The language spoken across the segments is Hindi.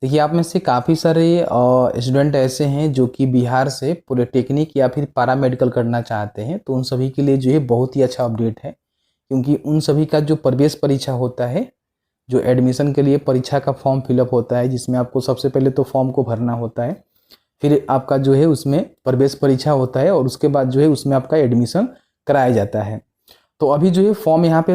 देखिए, आप में से काफ़ी सारे स्टूडेंट ऐसे हैं जो कि बिहार से पॉलिटेक्निक या फिर पैरामेडिकल करना चाहते हैं, तो उन सभी के लिए जो है बहुत ही अच्छा अपडेट है। क्योंकि उन सभी का जो प्रवेश परीक्षा होता है, जो एडमिशन के लिए परीक्षा का फॉर्म फिलअप होता है, जिसमें आपको सबसे पहले तो फॉर्म को भरना होता है, फिर आपका जो है उसमें प्रवेश परीक्षा होता है और उसके बाद जो है उसमें आपका एडमिशन कराया जाता है। तो अभी जो है फॉर्म यहाँ पे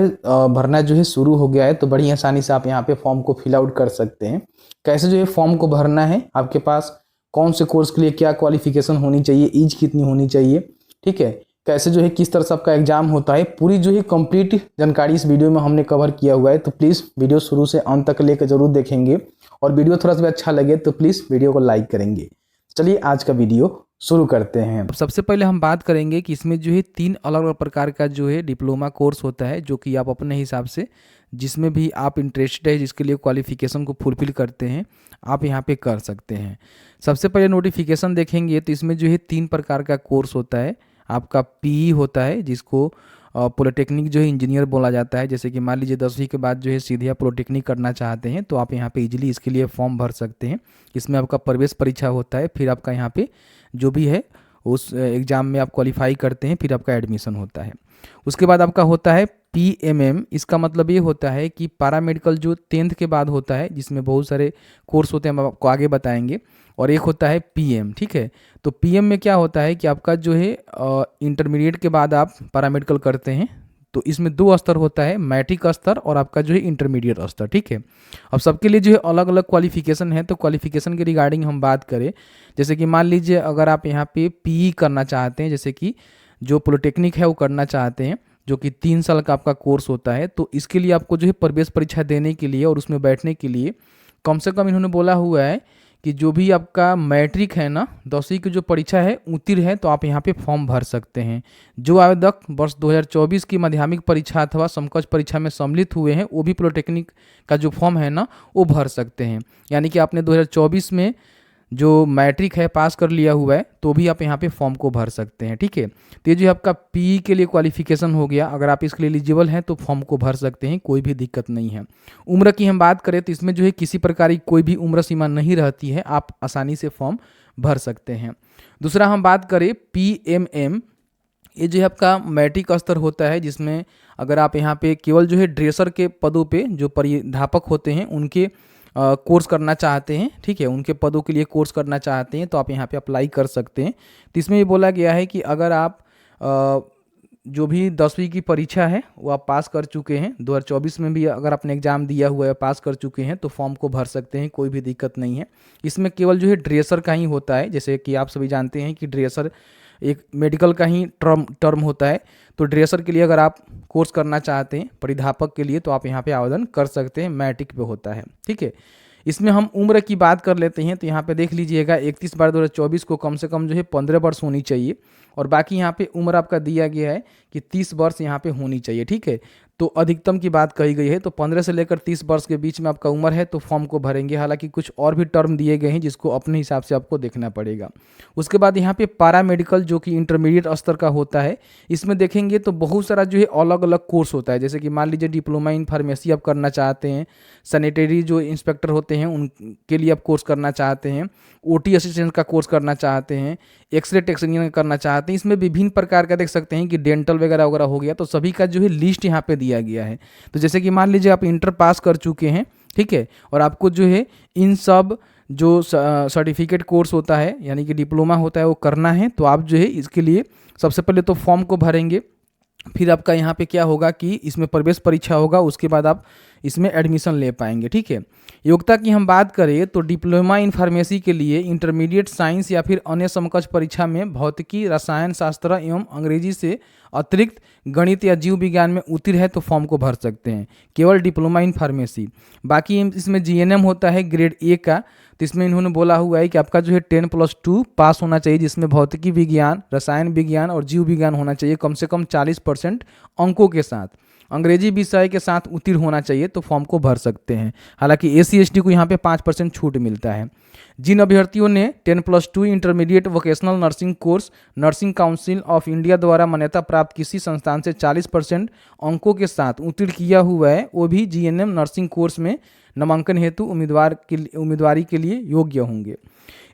भरना जो है शुरू हो गया है, तो बड़ी आसानी से आप यहाँ पे फॉर्म को फिल आउट कर सकते हैं। कैसे जो है फॉर्म को भरना है, आपके पास कौन से कोर्स के लिए क्या क्वालिफिकेशन होनी चाहिए, एज कितनी होनी चाहिए, ठीक है, कैसे जो है किस तरह से आपका एग्जाम होता है, पूरी जो है कंप्लीट जानकारी इस वीडियो में हमने कवर किया हुआ है। तो प्लीज़ वीडियो शुरू से अंत तक लेकर जरूर देखेंगे और वीडियो थोड़ा सा भी अच्छा लगे तो प्लीज़ वीडियो को लाइक करेंगे। चलिए आज का वीडियो शुरू करते हैं। अब सबसे पहले हम बात करेंगे कि इसमें जो है 3 अलग-अलग प्रकार का जो है डिप्लोमा कोर्स होता है, जो कि आप अपने हिसाब से जिसमें भी आप इंटरेस्टेड है, जिसके लिए क्वालिफ़िकेशन को फुलफ़िल करते हैं, आप यहाँ पे कर सकते हैं। सबसे पहले नोटिफ़िकेशन देखेंगे तो इसमें जो है 3 प्रकार का कोर्स होता है। आपका पीई होता है, जिसको पॉलिटेक्निक जो है इंजीनियर बोला जाता है। जैसे कि मान लीजिए 10वीं के बाद जो है सीधे आप पॉलिटेक्निक करना चाहते हैं, तो आप यहाँ पे ईज़िली इसके लिए फॉर्म भर सकते हैं। इसमें आपका प्रवेश परीक्षा होता है, फिर आपका यहाँ पे जो भी है उस एग्ज़ाम में आप क्वालिफाई करते हैं, फिर आपका एडमिशन होता है। उसके बाद आपका होता है पीएमएम। इसका मतलब ये होता है कि पैरामेडिकल जो 10th के बाद होता है, जिसमें बहुत सारे कोर्स होते हैं, हम आपको आगे बताएंगे। और एक होता है पीएम, ठीक है। तो पीएम में क्या होता है कि आपका जो है इंटरमीडिएट के बाद आप पैरामेडिकल करते हैं, तो इसमें 2 स्तर होता है, मैट्रिक स्तर और आपका जो है इंटरमीडिएट स्तर, ठीक है। अब सबके लिए जो है अलग अलग क्वालिफिकेशन है, तो क्वालिफिकेशन के रिगार्डिंग हम बात करें, जैसे कि मान लीजिए अगर आप यहाँ पे पीई करना चाहते हैं, जैसे कि जो पॉलिटेक्निक है वो करना चाहते हैं, जो कि 3 साल का आपका कोर्स होता है, तो इसके लिए आपको जो है प्रवेश परीक्षा देने के लिए और उसमें बैठने के लिए कम से कम इन्होंने बोला हुआ है कि जो भी आपका मैट्रिक है ना, 10वीं की जो परीक्षा है उत्तीर्ण है, तो आप यहाँ पे फॉर्म भर सकते हैं। जो आवेदक वर्ष 2024 की माध्यमिक परीक्षा अथवा समकक्ष परीक्षा में सम्मिलित हुए हैं, वो भी पॉलिटेक्निक का जो फॉर्म है ना वो भर सकते हैं। यानी कि आपने 2024 में जो मैट्रिक है पास कर लिया हुआ है, तो भी आप यहाँ पे फॉर्म को भर सकते हैं, ठीक है। तो ये जो आपका पीई के लिए क्वालिफिकेशन हो गया, अगर आप इसके लिए एलिजिबल हैं तो फॉर्म को भर सकते हैं, कोई भी दिक्कत नहीं है। उम्र की हम बात करें तो इसमें जो है किसी प्रकार की कोई भी उम्र सीमा नहीं रहती है, आप आसानी से फॉर्म भर सकते हैं। दूसरा हम बात करें पीएमएम। ये जो है आपका मैट्रिक स्तर होता है, जिसमें अगर आप यहाँ पे केवल जो है ड्रेसर के पदों पे जो प्राध्यापक होते हैं उनके कोर्स करना चाहते हैं, ठीक है, उनके पदों के लिए कोर्स करना चाहते हैं, तो आप यहाँ पे अप्लाई कर सकते हैं। तो इसमें ये बोला गया है कि अगर आप जो भी 10वीं की परीक्षा है वो आप पास कर चुके हैं, 2024 में भी अगर आपने एग्ज़ाम दिया हुआ है, पास कर चुके हैं, तो फॉर्म को भर सकते हैं, कोई भी दिक्कत नहीं है। इसमें केवल जो है ड्रेसर का ही होता है, जैसे कि आप सभी जानते हैं कि ड्रेसर एक मेडिकल का ही टर्म होता है। तो ड्रेसर के लिए अगर आप कोर्स करना चाहते हैं प्राध्यापक के लिए, तो आप यहाँ पे आवेदन कर सकते हैं, मैट्रिक पे होता है, ठीक है। इसमें हम उम्र की बात कर लेते हैं, तो यहाँ पे देख लीजिएगा 31/12/2024 को कम से कम जो है 15 वर्ष होनी चाहिए, और बाकी यहाँ पे उम्र आपका दिया गया है कि 30 वर्ष यहाँ पे होनी चाहिए, ठीक है। तो अधिकतम की बात कही गई है, तो 15 से लेकर 30 वर्ष के बीच में आपका उम्र है तो फॉर्म को भरेंगे। हालांकि कुछ और भी टर्म दिए गए हैं जिसको अपने हिसाब से आपको देखना पड़ेगा। उसके बाद यहाँ पे पैरामेडिकल जो कि इंटरमीडिएट स्तर का होता है, इसमें देखेंगे तो बहुत सारा जो है अलग अलग कोर्स होता है। जैसे कि मान लीजिए डिप्लोमा इन फार्मेसी आप करना चाहते हैं, सैनिटरी जो इंस्पेक्टर होते हैं उनके लिए आप कोर्स करना चाहते हैं, ओटी असिस्टेंट का कोर्स करना चाहते हैं, एक्सरे टेक्नीशियन करना चाहते हैं, इसमें विभिन्न प्रकार का देख सकते हैं कि डेंटल वगैरह वगैरह हो गया, तो सभी का जो है लिस्ट यहाँ पे दिया गया है। तो जैसे कि मान लीजिए आप इंटर पास कर चुके हैं, ठीक है, और आपको जो है इन सब जो सर्टिफिकेट कोर्स होता है यानी कि डिप्लोमा होता है वो करना है, तो आप जो है इसके लिए सबसे पहले तो फॉर्म को भरेंगे, फिर आपका यहाँ पे क्या होगा कि इसमें प्रवेश परीक्षा होगा, उसके बाद आप इसमें एडमिशन ले पाएंगे, ठीक है। योग्यता की हम बात करें तो डिप्लोमा इन फार्मेसी के लिए इंटरमीडिएट साइंस या फिर अन्य समकक्ष परीक्षा में भौतिकी, रसायन शास्त्र एवं अंग्रेजी से अतिरिक्त गणित या जीव विज्ञान में उत्तीर्ण है तो फॉर्म को भर सकते हैं, केवल डिप्लोमा इन फार्मेसी। बाकी इसमें जीएनएम होता है ग्रेड ए का, तो इसमें इन्होंने बोला हुआ है कि आपका जो है 10+2 पास होना चाहिए, जिसमें भौतिकी विज्ञान, रसायन विज्ञान और जीव विज्ञान होना चाहिए कम से कम 40% अंकों के साथ। अंग्रेजी विषय के साथ उत्तीर्ण होना चाहिए तो फॉर्म को भर सकते हैं। हालांकि SC/ST को यहाँ पे 5% छूट मिलता है। जिन अभ्यर्थियों ने 10+2 intermediate vocational nursing course nursing council of India द्वारा मान्यता प्राप्त किसी संस्थान से 40% अंकों के साथ उत्तीर्ण किया हुआ है, वो भी GNM नर्सिंग कोर्स में नामांकन हेतु उम्मीदवारी के लिए योग्य होंगे।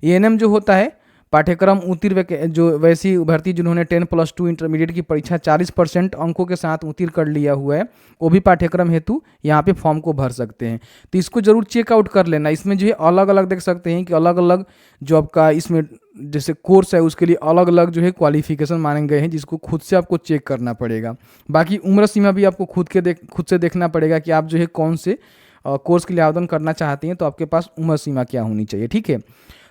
ANM जो होता है पाठ्यक्रम उत्तीर्ण जो वैसी भर्ती जिन्होंने 10+2 इंटरमीडिएट की परीक्षा 40% अंकों के साथ उत्तीर्ण कर लिया हुआ है, वो भी पाठ्यक्रम हेतु यहाँ पे फॉर्म को भर सकते हैं। तो इसको जरूर चेकआउट कर लेना। इसमें जो है अलग अलग देख सकते हैं कि अलग अलग जो आपका इसमें जैसे कोर्स है उसके लिए अलग अलग जो है क्वालिफिकेशन माने गए हैं, जिसको खुद से आपको चेक करना पड़ेगा। बाकी उम्र सीमा भी आपको खुद से देखना पड़ेगा कि आप जो है कौन से कोर्स के लिए आवेदन करना चाहते हैं, तो आपके पास उम्र सीमा क्या होनी चाहिए। ठीक है,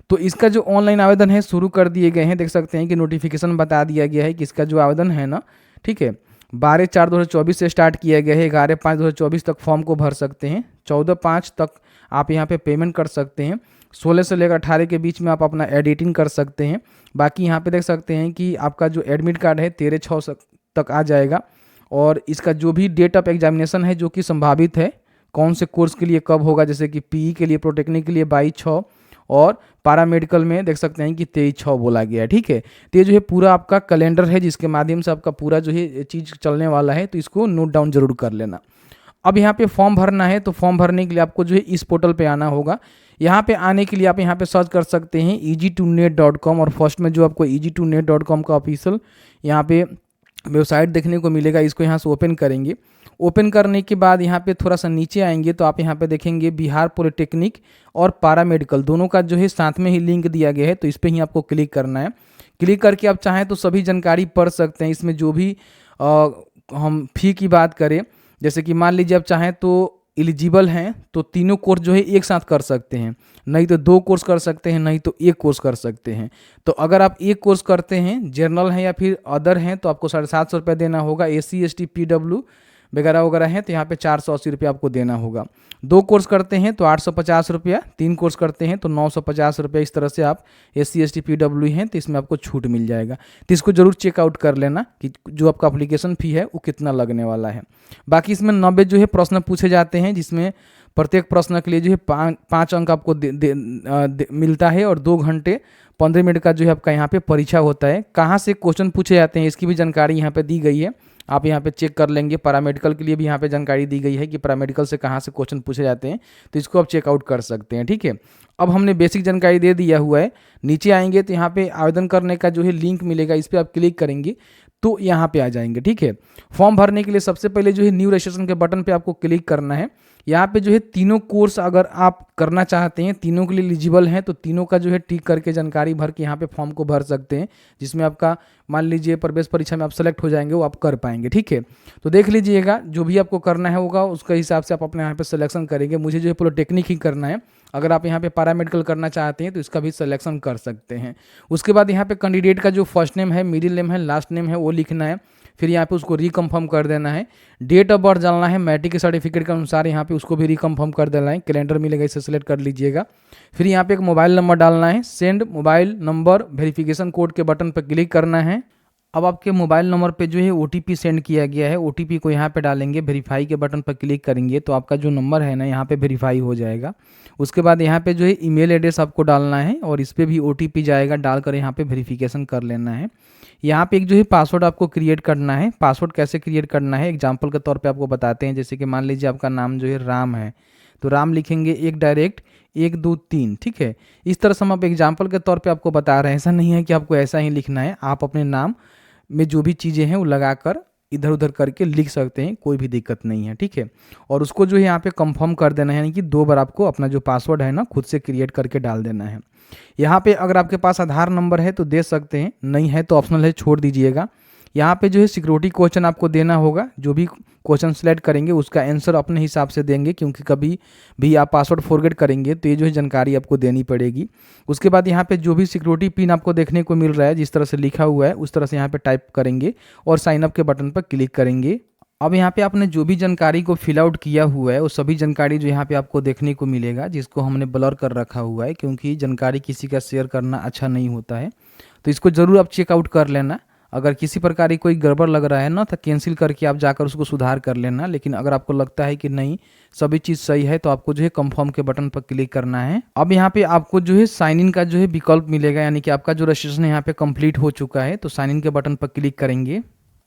तो इसका जो ऑनलाइन आवेदन है शुरू कर दिए गए हैं। देख सकते हैं कि नोटिफिकेशन बता दिया गया है कि इसका जो आवेदन है ना, ठीक है, 12/4/2024 से स्टार्ट किया गया है। 11/5/2024 तक फॉर्म को भर सकते हैं। 14/5 तक आप यहाँ पे पेमेंट कर सकते हैं। 16 से लेकर 18 के बीच में आप अपना एडिटिंग कर सकते हैं। बाकी यहाँ पे देख सकते हैं कि आपका जो एडमिट कार्ड है 13/6 तक आ जाएगा। और इसका जो भी डेट ऑफ एग्जामिनेशन है जो कि संभावित है कौन से कोर्स के लिए कब होगा, जैसे कि PE के लिए पॉलिटेक्निक के लिए 22/6 और पैरामेडिकल में देख सकते हैं कि 23/6 बोला गया है। ठीक है, तो ये जो है पूरा आपका कैलेंडर है जिसके माध्यम से आपका पूरा जो है चीज़ चलने वाला है, तो इसको नोट डाउन जरूर कर लेना। अब यहाँ पे फॉर्म भरना है, तो फॉर्म भरने के लिए आपको जो है इस पोर्टल पे आना होगा। यहाँ पे आने के लिए आप यहाँ पे सर्च कर सकते हैं easy2net.com और फर्स्ट में जो आपको easy2net.com का ऑफिशियल यहाँ पे वेबसाइट देखने को मिलेगा। इसको यहाँ से ओपन करेंगे। ओपन करने के बाद यहाँ पे थोड़ा सा नीचे आएंगे तो आप यहाँ पे देखेंगे बिहार पॉलिटेक्निक और पैरामेडिकल दोनों का जो है साथ में ही लिंक दिया गया है, तो इस पर ही आपको क्लिक करना है। क्लिक करके आप चाहें तो सभी जानकारी पढ़ सकते हैं। इसमें जो भी हम फ़ी की बात करें, जैसे कि मान लीजिए आप चाहें तो एलिजिबल हैं तो तीनों कोर्स जो है एक साथ कर सकते हैं, नहीं तो 2 कोर्स कर सकते हैं, नहीं तो 1 कोर्स कर सकते हैं। तो अगर आप 1 कोर्स करते हैं, जनरल हैं या फिर अदर हैं, तो आपको 750 रुपये देना होगा। SC ST PW वगैरह वगैरह हैं तो यहाँ पे 480 रुपये आपको देना होगा। 2 कोर्स करते हैं तो 850 रुपया, 3 कोर्स करते हैं तो 950 रुपया। इस तरह से आप SC ST PW हैं तो इसमें आपको छूट मिल जाएगा। तो इसको जरूर चेकआउट कर लेना कि जो आपका एप्लीकेशन फ़ी है वो कितना लगने वाला है। बाकी इसमें 90 जो है प्रश्न पूछे जाते हैं, जिसमें प्रत्येक प्रश्न के लिए जो है 5 अंक आपको मिलता है और 2 घंटे 15 मिनट का जो है आपका यहाँ पे परीक्षा होता है। कहाँ से क्वेश्चन पूछे जाते हैं इसकी भी जानकारी यहाँ पे दी गई है, आप यहाँ पे चेक कर लेंगे। पैरामेडिकल के लिए भी यहाँ पे जानकारी दी गई है कि पैरामेडिकल से कहाँ से क्वेश्चन पूछे जाते हैं, तो इसको आप चेकआउट कर सकते हैं। ठीक है, अब हमने बेसिक जानकारी दे दिया हुआ है। नीचे आएंगे तो यहाँ पे आवेदन करने का जो है लिंक मिलेगा, इस पर आप क्लिक करेंगे तो यहाँ पे आ जाएंगे। ठीक है, फॉर्म भरने के लिए सबसे पहले जो है न्यू रजिस्ट्रेशन के बटन पे आपको क्लिक करना है। यहाँ पे जो है तीनों कोर्स अगर आप करना चाहते हैं, तीनों के लिए एलिजिबल हैं, तो तीनों का जो है टिक करके जानकारी भर के यहाँ पे फॉर्म को भर सकते हैं, जिसमें आपका मान लीजिए प्रवेश परीक्षा में आप सेलेक्ट हो जाएंगे, वो आप कर पाएंगे। ठीक है, तो देख लीजिएगा जो भी आपको करना है होगा उसके हिसाब से आप अपने यहाँ पे सिलेक्शन करेंगे। मुझे जो है पॉलिटेक्निक ही करना है। अगर आप यहाँ पे पैरामेडिकल करना चाहते हैं तो इसका भी सिलेक्शन कर सकते हैं। उसके बाद यहाँ पे कैंडिडेट का जो फर्स्ट नेम है, मिडिल नेम है, लास्ट नेम है वो लिखना है। फिर यहाँ पे उसको रिकन्फर्म कर देना है। डेट ऑफ बर्थ डालना है, मैट्रिक के सर्टिफिकेट के अनुसार यहाँ पे उसको भी रिकन्फर्म कर देना है। कैलेंडर मिलेगा, इसे सेलेक्ट कर लीजिएगा। फिर यहाँ पे एक मोबाइल नंबर डालना है। Send mobile number verification code के बटन पर क्लिक करना है। अब आपके मोबाइल नंबर पे जो है OTP सेंड किया गया है, OTP को यहाँ पे डालेंगे। वेरीफाई के बटन पर क्लिक करेंगे तो आपका जो नंबर है ना यहाँ पे वेरीफाई हो जाएगा। उसके बाद यहाँ पे जो है ईमेल एड्रेस आपको डालना है और इस पर भी OTP जाएगा, डालकर यहाँ पे वेरिफिकेशन कर लेना है। यहाँ पे एक जो है पासवर्ड आपको क्रिएट करना है। पासवर्ड कैसे क्रिएट करना है एग्जाम्पल के तौर पर आपको बताते हैं। जैसे कि मान लीजिए आपका नाम जो है राम है, तो राम लिखेंगे 1 डायरेक्ट 1 2 3। ठीक है, इस तरह से हम आप एग्जाम्पल के तौर पे आपको बता रहे हैं। ऐसा नहीं है कि आपको ऐसा ही लिखना है, आप अपने नाम में जो भी चीज़ें हैं वो लगाकर इधर उधर करके लिख सकते हैं, कोई भी दिक्कत नहीं है। ठीक है, और उसको जो है यहाँ पे कंफर्म कर देना है, यानी कि 2 बार आपको अपना जो पासवर्ड है ना खुद से क्रिएट करके डाल देना है। यहाँ पे अगर आपके पास आधार नंबर है तो दे सकते हैं, नहीं है तो ऑप्शनल है, छोड़ दीजिएगा। यहाँ पे जो है सिक्योरिटी क्वेश्चन आपको देना होगा। जो भी क्वेश्चन सेलेक्ट करेंगे उसका आंसर अपने हिसाब से देंगे, क्योंकि कभी भी आप पासवर्ड फॉरगेट करेंगे तो ये जो है जानकारी आपको देनी पड़ेगी। उसके बाद यहाँ पे जो भी सिक्योरिटी पिन आपको देखने को मिल रहा है, जिस तरह से लिखा हुआ है उस तरह से यहाँ पे टाइप करेंगे और साइन अप के बटन पर क्लिक करेंगे। अब यहाँ पे आपने जो भी जानकारी को फिल आउट किया हुआ है वो सभी जानकारी जो यहाँ पे आपको देखने को मिलेगा, जिसको हमने ब्लर कर रखा हुआ है, क्योंकि जानकारी किसी का शेयर करना अच्छा नहीं होता है। तो इसको ज़रूर आप चेकआउट कर लेना। अगर किसी प्रकार की कोई गड़बड़ लग रहा है ना, तो कैंसिल करके आप जाकर उसको सुधार कर लेना। लेकिन अगर आपको लगता है कि नहीं सभी चीज़ सही है, तो आपको जो है कंफर्म के बटन पर क्लिक करना है। अब यहाँ पे आपको जो है साइन इन का जो है विकल्प मिलेगा, यानी कि आपका जो रजिस्ट्रेशन यहाँ पे कंप्लीट हो चुका है, तो साइन इन के बटन पर क्लिक करेंगे।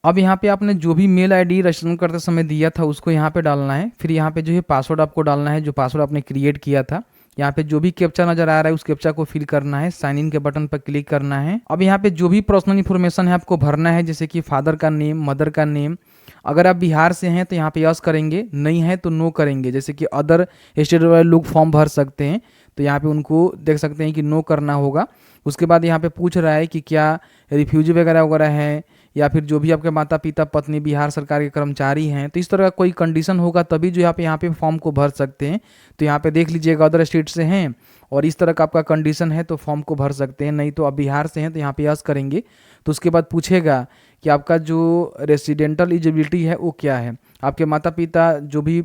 अब यहाँ पे आपने जो भी मेल आईडी रजिस्ट्रेशन करते समय दिया था उसको यहाँ पे डालना है। फिर यहाँ पे जो है पासवर्ड आपको डालना है, जो पासवर्ड आपने क्रिएट किया था। यहाँ पे जो भी कैप्चा नजर आ रहा है उस कैप्चा को फिल करना है, साइन इन के बटन पर क्लिक करना है। अब यहाँ पे जो भी पर्सनल इन्फॉर्मेशन है आपको भरना है, जैसे कि फादर का नेम, मदर का नेम। अगर आप बिहार से हैं तो यहाँ पे यस करेंगे, नहीं है तो नो करेंगे। जैसे कि अदर स्टेट वाले लोग फॉर्म भर सकते हैं, तो यहाँ पे उनको देख सकते हैं कि नो करना होगा। उसके बाद यहाँ पे पूछ रहा है कि क्या रिफ्यूजी वगैरह वगैरह है, या फिर जो भी आपके माता पिता पत्नी बिहार सरकार के कर्मचारी हैं, तो इस तरह का कोई कंडीशन होगा तभी जो आप यहाँ पे फॉर्म को भर सकते हैं। तो यहाँ पे देख लीजिएगा अदर स्टेट से हैं और इस तरह का आपका कंडीशन है तो फॉर्म को भर सकते हैं, नहीं तो आप बिहार से हैं तो यहाँ पे यस करेंगे। तो उसके बाद पूछेगा कि आपका जो रेसिडेंटल एलिजिबिलिटी है वो क्या है। आपके माता पिता जो भी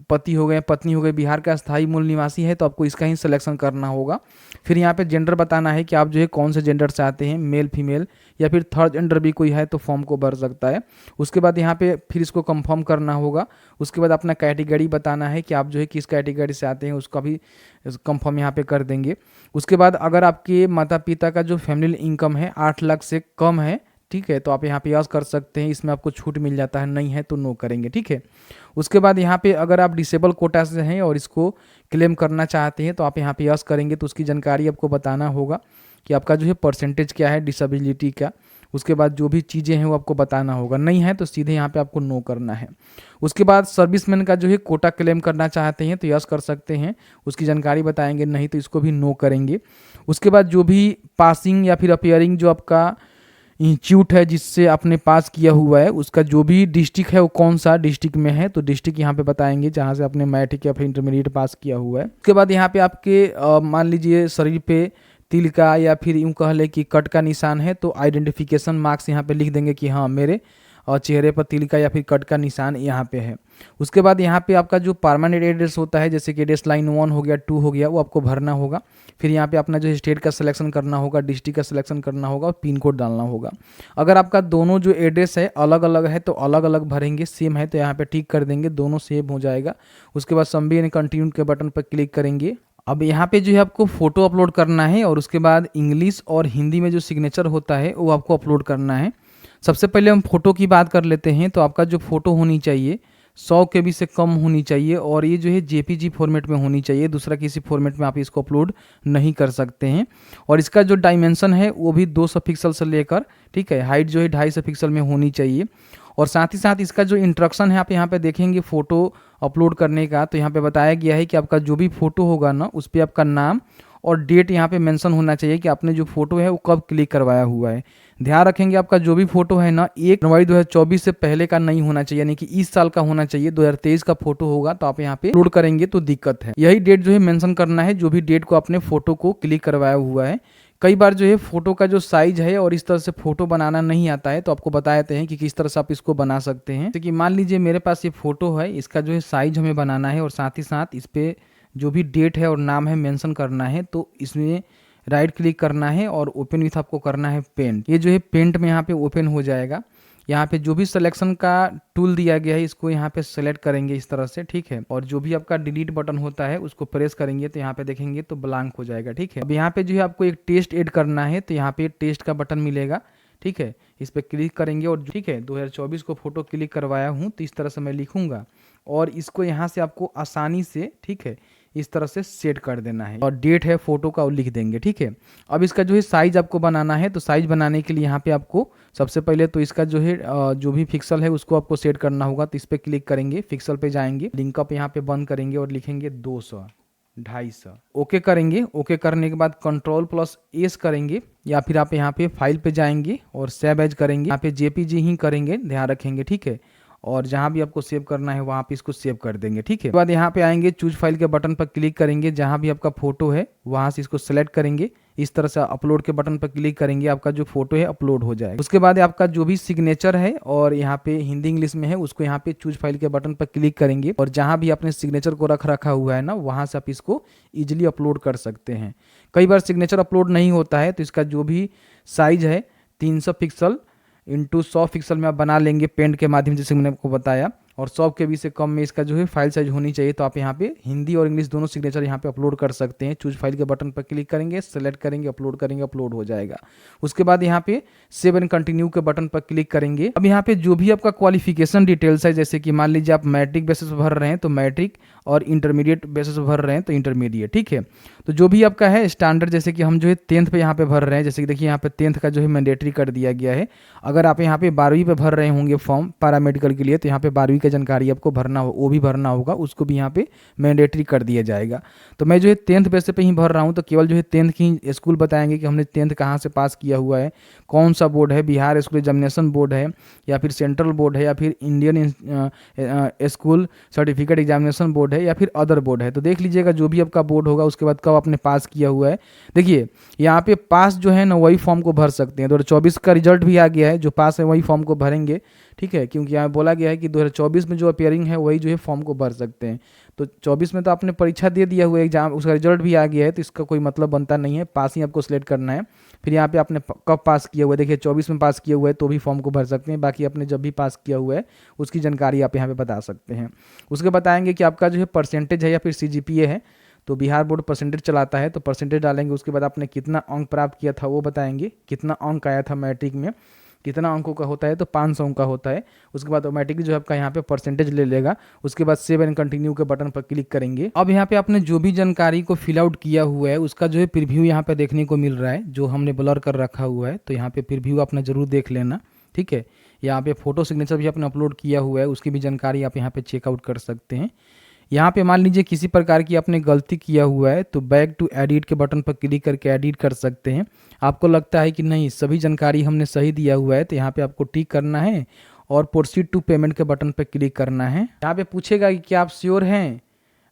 पति हो गए पत्नी हो गए बिहार का स्थायी मूल निवासी है, तो आपको इसका ही सिलेक्शन करना होगा। फिर यहाँ पे जेंडर बताना है कि आप जो है कौन से जेंडर चाहते हैं, मेल फीमेल या फिर थर्ड जेंडर भी कोई है तो फॉर्म को भर सकता है। उसके बाद यहाँ पे फिर इसको कंफर्म करना होगा। उसके बाद अपना कैटेगरी बताना है कि आप जो है किस कैटेगरी से आते हैं, उसका भी कंफर्म यहाँ पे कर देंगे। उसके बाद अगर आपके माता पिता का जो फैमिली इनकम है 8 लाख से कम है, ठीक है, तो आप यहाँ पे यस कर सकते हैं, इसमें आपको छूट मिल जाता है, नहीं है तो नो करेंगे, ठीक है। उसके बाद यहाँ पे अगर आप डिसेबल कोटा से हैं और इसको क्लेम करना चाहते हैं तो आप यहाँ पे यस करेंगे। तो उसकी जानकारी आपको बताना होगा कि आपका जो है परसेंटेज क्या है डिसेबिलिटी का। उसके बाद जो भी चीज़ें हैं वो आपको बताना होगा, नहीं है तो सीधे यहाँ पे आपको नो करना है। उसके बाद सर्विसमैन का जो है कोटा क्लेम करना चाहते हैं तो यस कर सकते हैं, उसकी जानकारी बताएंगे, नहीं तो इसको भी नो करेंगे। उसके बाद जो भी पासिंग या फिर अपियरिंग जो आपका इंस्टीट्यूट है जिससे आपने पास किया हुआ है, उसका जो भी डिस्ट्रिक्ट है वो कौन सा डिस्ट्रिक्ट में है, तो डिस्ट्रिक्ट यहाँ पे बताएंगे जहाँ से आपने मैट्रिक या फिर इंटरमीडिएट पास किया हुआ है। उसके बाद यहाँ पे आपके मान लीजिए शरीर पे तिल का या फिर यूँ कह ले कि कट का निशान है, तो आइडेंटिफिकेशन मार्क्स यहाँ पे लिख देंगे कि हाँ मेरे चेहरे पर तिल का या फिर कट का निशान यहाँ पे है। उसके बाद यहाँ पे आपका जो परमानेंट एड्रेस होता है, जैसे कि एड्रेस लाइन 1 हो गया, 2 हो गया, वो आपको भरना होगा। फिर यहाँ पे अपना जो स्टेट का सिलेक्शन करना होगा, डिस्ट्रिक्ट का सिलेक्शन करना होगा और पिन कोड डालना होगा। अगर आपका दोनों जो एड्रेस है अलग अलग है तो अलग अलग भरेंगे, सेम है तो यहाँ पे टिक कर देंगे, दोनों सेम हो जाएगा। उसके बाद सबमिट एंड कंटिन्यू के बटन पर क्लिक करेंगे। अब यहाँ पे जो है आपको फ़ोटो अपलोड करना है और उसके बाद इंग्लिश और हिंदी में जो सिग्नेचर होता है वो आपको अपलोड करना है। सबसे पहले हम फ़ोटो की बात कर लेते हैं। तो आपका जो फ़ोटो होनी चाहिए 100 KB से कम होनी चाहिए और ये जो है JPG फॉर्मेट में होनी चाहिए, दूसरा किसी फॉर्मेट में आप इसको अपलोड नहीं कर सकते हैं। और इसका जो डायमेंशन है वो भी 200 पिक्सल से लेकर, ठीक है, हाइट जो है 250 पिक्सल में होनी चाहिए। और साथ ही साथ इसका जो इंस्ट्रक्शन है आप यहाँ पे देखेंगे फ़ोटो अपलोड करने का, तो यहाँ पे बताया गया है कि आपका जो भी फ़ोटो होगा ना उस पर आपका नाम और डेट यहाँ पे मेंशन होना चाहिए कि आपने जो फ़ोटो है वो कब क्लिक करवाया हुआ है। ध्यान रखेंगे आपका जो भी फ़ोटो है ना 1 जनवरी 2024 से पहले का नहीं होना चाहिए, यानी कि इस साल का होना चाहिए। 2023 का फ़ोटो होगा तो आप यहाँ पे अपलोड करेंगे तो दिक्कत है। यही डेट जो है मेंशन करना है, जो भी डेट को आपने फ़ोटो को क्लिक करवाया हुआ है। कई बार जो है फ़ोटो का जो साइज है और इस तरह से फ़ोटो बनाना नहीं आता है, तो आपको बता देते हैं कि किस तरह से आप इसको बना सकते हैं। जैसे कि मान लीजिए मेरे पास ये फ़ोटो है, इसका जो है साइज हमें बनाना है और साथ ही साथ इस पर जो भी डेट है और नाम है मेंशन करना है। तो इसमें राइट क्लिक करना है और ओपन विथ आपको करना है पेंट। ये जो है पेंट में यहाँ पे ओपन हो जाएगा। यहाँ पे जो भी सिलेक्शन का टूल दिया गया है इसको यहाँ पे सेलेक्ट करेंगे इस तरह से, ठीक है। और जो भी आपका डिलीट बटन होता है उसको प्रेस करेंगे तो यहाँ पे देखेंगे तो ब्लैंक हो जाएगा, ठीक है। अब यहाँ पे जो है आपको एक टेस्ट ऐड करना है, तो यहाँ पे टेस्ट का बटन मिलेगा, ठीक है, इस पर क्लिक करेंगे और ठीक है 2024 को फोटो क्लिक करवाया हूँ तो इस तरह से मैं लिखूंगा और इसको यहाँ से आपको आसानी से, ठीक है, इस तरह से सेट कर देना है और डेट है फोटो का वो लिख देंगे, ठीक है। अब इसका जो है साइज आपको बनाना है, तो साइज बनाने के लिए यहाँ पे आपको सबसे पहले तो इसका जो है जो भी पिक्सल है उसको आपको सेट करना होगा। तो इस पर क्लिक करेंगे, पिक्सल पे जाएंगे, लिंकअप यहाँ पे बंद करेंगे और लिखेंगे 200 250 ओके करेंगे। ओके करने के बाद Ctrl+S करेंगे या फिर आप यहाँ पे फाइल पे जाएंगे और सेव एज करेंगे, यहाँ पे JPG ही करेंगे, ध्यान रखेंगे, ठीक है। और जहाँ भी आपको सेव करना है वहाँ पे इसको सेव कर देंगे, ठीक है। उसके बाद यहाँ पे आएंगे, चूज फाइल के बटन पर क्लिक करेंगे, जहाँ भी आपका फोटो है वहाँ से इसको सेलेक्ट करेंगे, इस तरह से अपलोड के बटन पर क्लिक करेंगे, आपका जो फोटो है अपलोड हो जाएगा। उसके बाद आपका जो भी सिग्नेचर है और यहाँ पे हिंदी इंग्लिश में है उसको यहाँ पे चूज फाइल के बटन पर क्लिक करेंगे और जहाँ भी आपने सिग्नेचर को रखा हुआ है ना वहाँ से आप इसको ईजिली अपलोड कर सकते हैं। कई बार सिग्नेचर अपलोड नहीं होता है तो इसका जो भी साइज है 300 पिक्सल इंटू 100 पिक्सल में आप बना लेंगे पेंट के माध्यम से, जैसे मैंने आपको बताया। और 100 KB से कम में इसका जो है फाइल साइज होनी चाहिए। तो आप यहाँ पे हिंदी और इंग्लिश दोनों सिग्नेचर यहाँ पे अपलोड कर सकते हैं। चूज फाइल के बटन पर क्लिक करेंगे, सेलेक्ट करेंगे, अपलोड हो जाएगा। उसके बाद यहाँ पे सेव एंड कंटिन्यू के बटन पर क्लिक करेंगे। अब यहाँ पे जो भी आपका क्वालिफिकेशन डिटेल्स है, जैसे कि मान लीजिए आप मैट्रिक बेसिस पर भर रहे हैं तो मैट्रिक, और इंटरमीडिएट बेसिस पर भर रहे हैं तो इंटरमीडिएट, ठीक है। तो जो भी आपका है स्टैंडर्ड, जैसे कि हम जो है 10th पे यहाँ पे भर रहे हैं, जैसे कि देखिए यहाँ पे 10th का जो है मैंडेटरी कर दिया गया है। अगर आप यहाँ पे 12वीं पे भर रहे होंगे फॉर्म पैरामेडिकल के लिए, तो यहाँ पे 12वीं का जानकारी आपको भरना हो, वो भी भरना होगा, उसको भी यहाँ पे मैंडेटरी कर दिया जाएगा। तो मैं जो है 10th बेसिस पे ही भर रहा हूँ, तो केवल जो है 10th की स्कूल बताएंगे कि हमने 10th कहाँ से पास किया हुआ है, कौन सा बोर्ड है, बिहार स्कूल एग्जामिनेशन बोर्ड है या फिर सेंट्रल बोर्ड है या फिर Indian school certificate examination board है या फिर अदर बोर्ड है। तो देख लीजिएगा जो भी आपका बोर्ड होगा, उसके बाद कब आपने पास किया हुआ है। देखिए यहाँ पे पास जो है ना वही फॉर्म को भर सकते हैं। 2024 का रिजल्ट भी आ गया है, जो पास है वही फॉर्म को भरेंगे, ठीक है, क्योंकि यहाँ बोला गया है कि 2024 में जो अपेयरिंग है वही जो है फॉर्म को भर सकते हैं। तो 24 में तो आपने परीक्षा दे दिया हुआ है, एग्जाम, उसका रिजल्ट भी आ गया है, तो इसका कोई मतलब बनता नहीं है, पास ही आपको सिलेक्ट करना है। फिर यहाँ पे आपने कब पास किया हुआ है, देखिए 24 में पास किया हुआ है तो भी फॉर्म को भर सकते हैं, बाकी आपने जब भी पास किया हुआ है उसकी जानकारी आप यहाँ पे बता सकते हैं। उसके बताएंगे कि आपका जो है परसेंटेज है या फिर CGPA है, तो बिहार बोर्ड परसेंटेज चलाता है तो परसेंटेज डालेंगे। उसके बाद आपने कितना अंक प्राप्त किया था वो बताएंगे, कितना अंक आया था मैट्रिक में, कितना अंकों का होता है तो 500 अंक का होता है। उसके बाद ऑटोमेटिकली जो आपका यहाँ पे परसेंटेज ले लेगा। उसके बाद सेव एंड कंटिन्यू के बटन पर क्लिक करेंगे। अब यहाँ पे आपने जो भी जानकारी को फिल आउट किया हुआ है उसका जो है प्रीव्यू यहाँ पे देखने को मिल रहा है, जो हमने ब्लर कर रखा हुआ है, तो यहाँ पे प्रीव्यू अपना जरूर देख लेना, ठीक है। यहाँ पे फोटो सिग्नेचर भी आपने अपलोड किया हुआ है, उसकी भी जानकारी आप यहाँ पे चेकआउट कर सकते हैं। यहाँ पे मान लीजिए किसी प्रकार की आपने गलती किया हुआ है तो बैक टू एडिट के बटन पर क्लिक करके एडिट कर सकते हैं। आपको लगता है कि नहीं सभी जानकारी हमने सही दिया हुआ है, तो यहाँ पे आपको टिक करना है और प्रोसीड टू पेमेंट के बटन पर क्लिक करना है। यहाँ पे पूछेगा कि क्या आप श्योर हैं,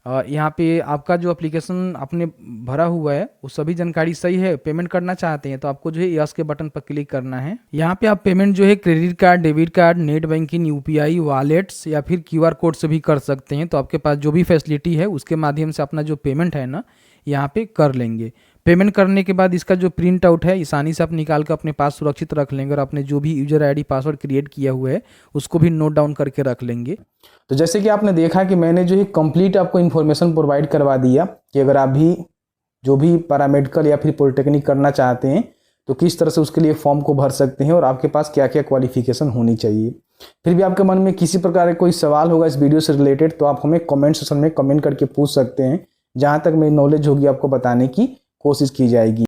यहाँ पे आपका जो एप्लीकेशन आपने भरा हुआ है वो सभी जानकारी सही है, पेमेंट करना चाहते हैं तो आपको जो है यस के बटन पर क्लिक करना है। यहाँ पे आप पेमेंट जो है credit card, debit card, net banking, UPI, wallets या फिर QR कोड से भी कर सकते हैं। तो आपके पास जो भी फैसिलिटी है उसके माध्यम से अपना जो पेमेंट है ना यहाँ पे कर लेंगे। पेमेंट करने के बाद इसका जो प्रिंट आउट है आसानी से आप निकाल कर अपने पास सुरक्षित रख लेंगे और अपने जो भी यूजर ID पासवर्ड क्रिएट किया हुआ है उसको भी नोट डाउन करके रख लेंगे। तो जैसे कि आपने देखा कि मैंने जो है कंप्लीट आपको इन्फॉर्मेशन प्रोवाइड करवा दिया कि अगर आप भी जो भी पैरामेडिकल या फिर पॉलिटेक्निक करना चाहते हैं तो किस तरह से उसके लिए फॉर्म को भर सकते हैं और आपके पास क्या क्या क्वालिफिकेशन होनी चाहिए। फिर भी आपके मन में किसी प्रकार का कोई सवाल होगा इस वीडियो से रिलेटेड तो आप हमें कमेंट सेक्शन में कमेंट करके पूछ सकते हैं। जहाँ तक मेरी नॉलेज होगी आपको बताने की कोशिश की जाएगी।